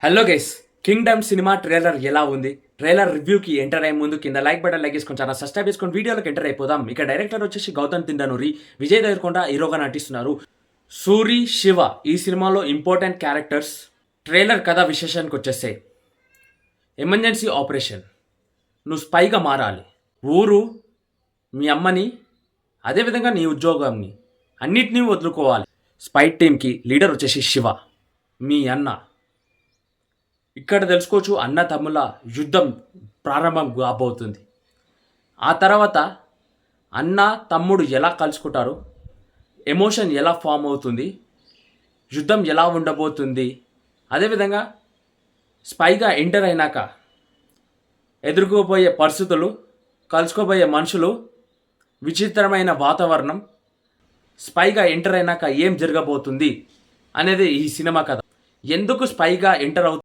Hello guys, Kingdom cinema trailer ఎలా ఉంది? Trailer రివ్యూకి enter అయ్యే ముందు కింద లైక్ బటన్ లైక్ చేసుకొని ఛానల్ సబ్స్క్రైబ్ చేసుకొని వీడియోలోకి ఎంటర్ అయిపోదాం. ఇక డైరెక్టర్ వచ్చేసి గౌతమ్ తిండనూరి, విజయ్ దేవరకొండ హీరోగా నటిస్తున్నారు. సూరి, శివ ఈ సినిమాలో ఇంపార్టెంట్ క్యారెక్టర్స్. ట్రైలర్ కథ విశేషానికి వచ్చేస్తే ఎమర్జెన్సీ ఆపరేషన్, నువ్వు స్పైగా మారాలి, ఊరు, మీ అమ్మని, అదేవిధంగా నీ ఉద్యోగాన్ని అన్నిటినీ వదులుకోవాలి. స్పై టీమ్కి లీడర్ వచ్చేసి శివ, మీ అన్న. ఇక్కడ తెలుసుకోవచ్చు అన్న తమ్ముల యుద్ధం ప్రారంభం కాబోతుంది. ఆ తర్వాత అన్న తమ్ముడు ఎలా కలుసుకుంటారు, ఎమోషన్ ఎలా ఫామ్ అవుతుంది, యుద్ధం ఎలా ఉండబోతుంది, అదేవిధంగా స్పైగా ఎంటర్ అయినాక ఎదుర్కోబోయే పరిస్థితులు, కలుసుకోబోయే మనుషులు, విచిత్రమైన వాతావరణం, స్పైగా ఎంటర్ అయినాక ఏం జరగబోతుంది అనేది ఈ సినిమా కథ. ఎందుకు స్పైగా ఎంటర్ అవుతుంది